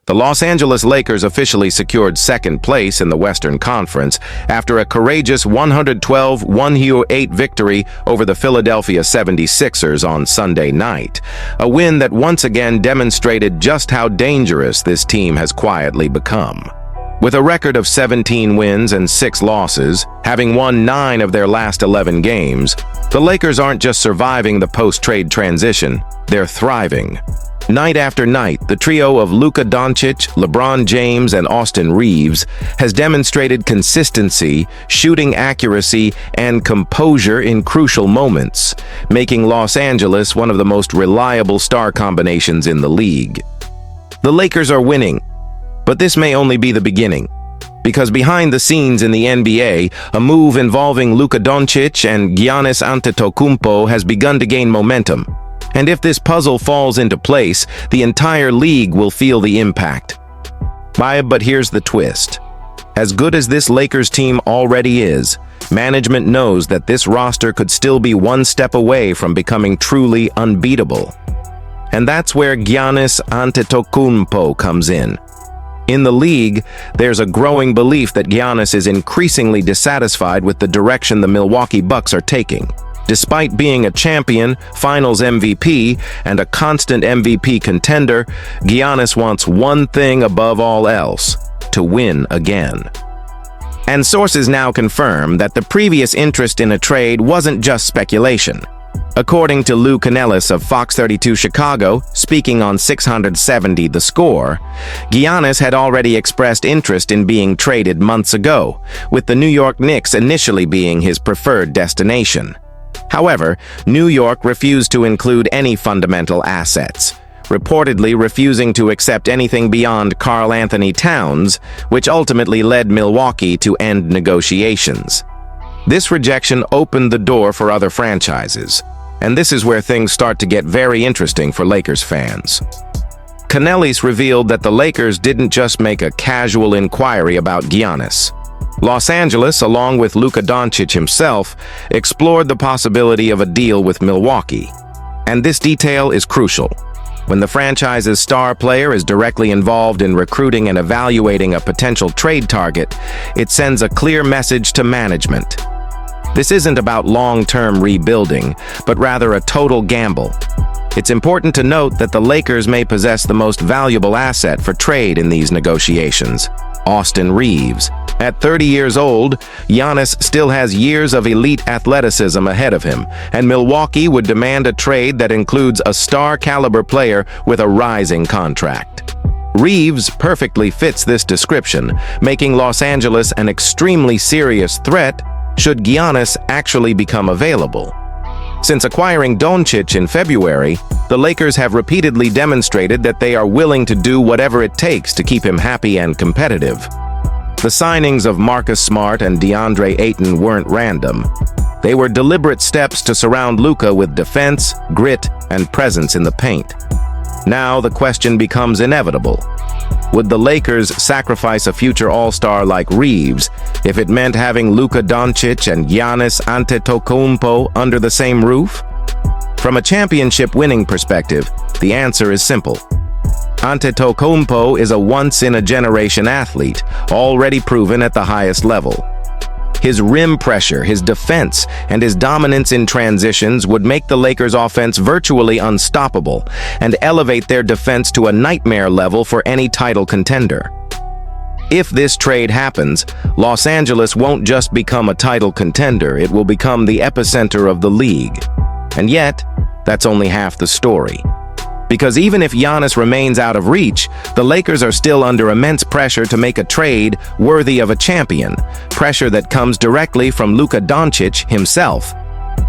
The Los Angeles Lakers officially secured second place in the Western Conference after a courageous 112-108 victory over the Philadelphia 76ers on Sunday night, a win that once again demonstrated just how dangerous this team has quietly become. With a record of 17 wins and 6 losses, having won 9 of their last 11 games, the Lakers aren't just surviving the post-trade transition, they're thriving. Night after night, the trio of Luka Doncic, LeBron James, and Austin Reeves has demonstrated consistency, shooting accuracy, and composure in crucial moments, making Los Angeles one of the most reliable star combinations in the league. The Lakers are winning, but this may only be the beginning. Because behind the scenes in the NBA, a move involving Luka Doncic and Giannis Antetokounmpo has begun to gain momentum. And if this puzzle falls into place, the entire league will feel the impact. But here's the twist. As good as this Lakers team already is, management knows that this roster could still be one step away from becoming truly unbeatable. And that's where Giannis Antetokounmpo comes in. In the league, there's a growing belief that Giannis is increasingly dissatisfied with the direction the Milwaukee Bucks are taking. Despite being a champion, finals MVP, and a constant MVP contender, Giannis wants one thing above all else: to win again. And sources now confirm that the previous interest in a trade wasn't just speculation. According to Lou Canellis of Fox 32 Chicago, speaking on 670 The Score, Giannis had already expressed interest in being traded months ago, with the New York Knicks initially being his preferred destination. However, New York refused to include any fundamental assets, reportedly refusing to accept anything beyond Karl Anthony Towns, which ultimately led Milwaukee to end negotiations. This rejection opened the door for other franchises, and this is where things start to get very interesting for Lakers fans. Canellis revealed that the Lakers didn't just make a casual inquiry about Giannis. Los Angeles, along with Luka Doncic himself, explored the possibility of a deal with Milwaukee. And this detail is crucial. When the franchise's star player is directly involved in recruiting and evaluating a potential trade target, it sends a clear message to management. This isn't about long-term rebuilding, but rather a total gamble. It's important to note that the Lakers may possess the most valuable asset for trade in these negotiations: Austin Reeves. At 30 years old, Giannis still has years of elite athleticism ahead of him, and Milwaukee would demand a trade that includes a star-caliber player with a rising contract. Reeves perfectly fits this description, making Los Angeles an extremely serious threat should Giannis actually become available. Since acquiring Doncic in February, the Lakers have repeatedly demonstrated that they are willing to do whatever it takes to keep him happy and competitive. The signings of Marcus Smart and DeAndre Ayton weren't random. They were deliberate steps to surround Luka with defense, grit, and presence in the paint. Now the question becomes inevitable. Would the Lakers sacrifice a future all-star like Reeves if it meant having Luka Doncic and Giannis Antetokounmpo under the same roof? From a championship-winning perspective, the answer is simple. Antetokounmpo is a once-in-a-generation athlete, already proven at the highest level. His rim pressure, his defense, and his dominance in transitions would make the Lakers' offense virtually unstoppable and elevate their defense to a nightmare level for any title contender. If this trade happens, Los Angeles won't just become a title contender, it will become the epicenter of the league. And yet, that's only half the story. Because even if Giannis remains out of reach, the Lakers are still under immense pressure to make a trade worthy of a champion, pressure that comes directly from Luka Doncic himself.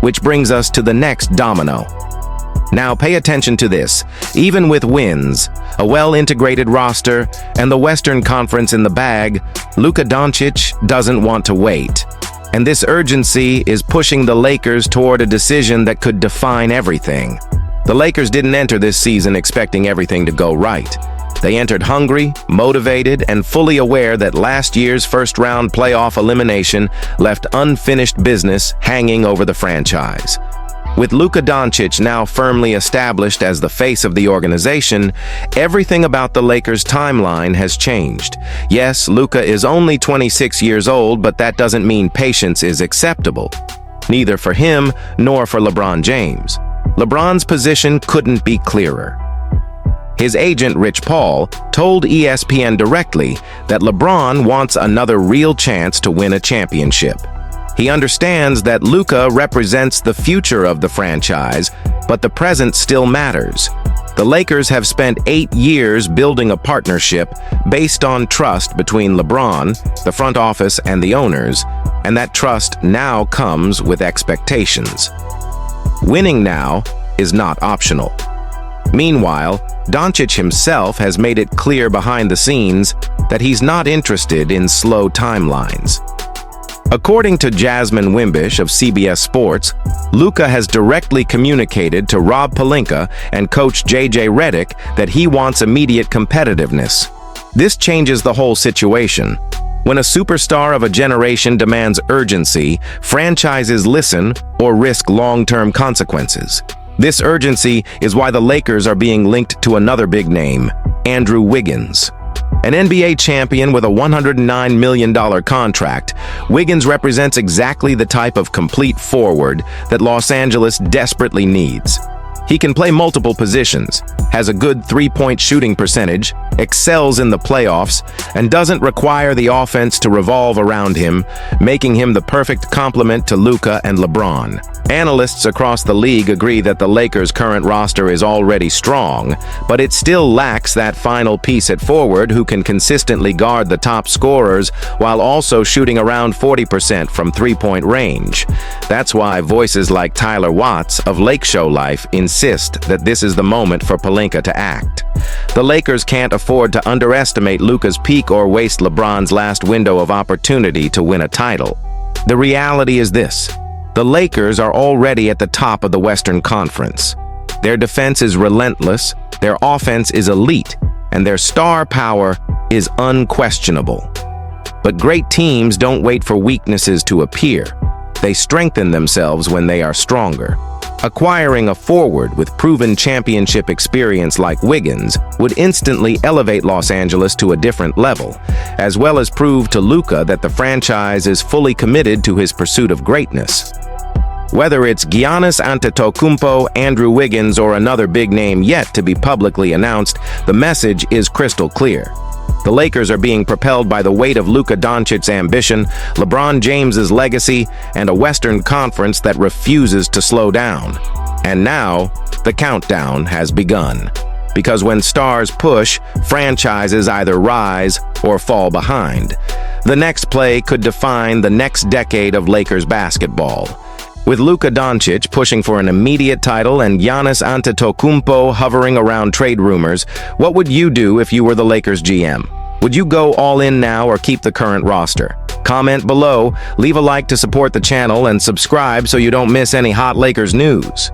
Which brings us to the next domino. Now pay attention to this. Even with wins, a well-integrated roster, and the Western Conference in the bag, Luka Doncic doesn't want to wait. And this urgency is pushing the Lakers toward a decision that could define everything. The Lakers didn't enter this season expecting everything to go right. They entered hungry, motivated, and fully aware that last year's first-round playoff elimination left unfinished business hanging over the franchise. With Luka Doncic now firmly established as the face of the organization, everything about the Lakers' timeline has changed. Yes, Luka is only 26 years old, but that doesn't mean patience is acceptable. Neither for him nor for LeBron James. LeBron's position couldn't be clearer. His agent, Rich Paul, told ESPN directly that LeBron wants another real chance to win a championship. He understands that Luka represents the future of the franchise, but the present still matters. The Lakers have spent 8 years building a partnership based on trust between LeBron, the front office, and the owners, and that trust now comes with expectations. Winning now is not optional. Meanwhile, Doncic himself has made it clear behind the scenes that he's not interested in slow timelines. According to Jasmine Wimbish of CBS Sports, Luka has directly communicated to Rob Pelinka and coach JJ Redick that he wants immediate competitiveness. This changes the whole situation. When a superstar of a generation demands urgency, franchises listen or risk long-term consequences. This urgency is why the Lakers are being linked to another big name, Andrew Wiggins. An NBA champion with a $109 million contract, Wiggins represents exactly the type of complete forward that Los Angeles desperately needs. He can play multiple positions, has a good three-point shooting percentage, excels in the playoffs, and doesn't require the offense to revolve around him, making him the perfect complement to Luka and LeBron. Analysts across the league agree that the Lakers' current roster is already strong, but it still lacks that final piece at forward who can consistently guard the top scorers while also shooting around 40% from three-point range. That's why voices like Tyler Watts of Lake Show Life insist that this is the moment for Pelinka to act. The Lakers can't afford to underestimate Luka's peak or waste LeBron's last window of opportunity to win a title. The reality is this: the Lakers are already at the top of the Western Conference. Their defense is relentless, their offense is elite, and their star power is unquestionable. But great teams don't wait for weaknesses to appear. They strengthen themselves when they are stronger. Acquiring a forward with proven championship experience like Wiggins would instantly elevate Los Angeles to a different level, as well as prove to Luka that the franchise is fully committed to his pursuit of greatness. Whether it's Giannis Antetokounmpo, Andrew Wiggins, or another big name yet to be publicly announced, the message is crystal clear. The Lakers are being propelled by the weight of Luka Doncic's ambition, LeBron James's legacy, and a Western Conference that refuses to slow down. And now, the countdown has begun. Because when stars push, franchises either rise or fall behind. The next play could define the next decade of Lakers basketball. With Luka Doncic pushing for an immediate title and Giannis Antetokounmpo hovering around trade rumors, what would you do if you were the Lakers GM? Would you go all in now or keep the current roster? Comment below, leave a like to support the channel, and subscribe so you don't miss any hot Lakers news.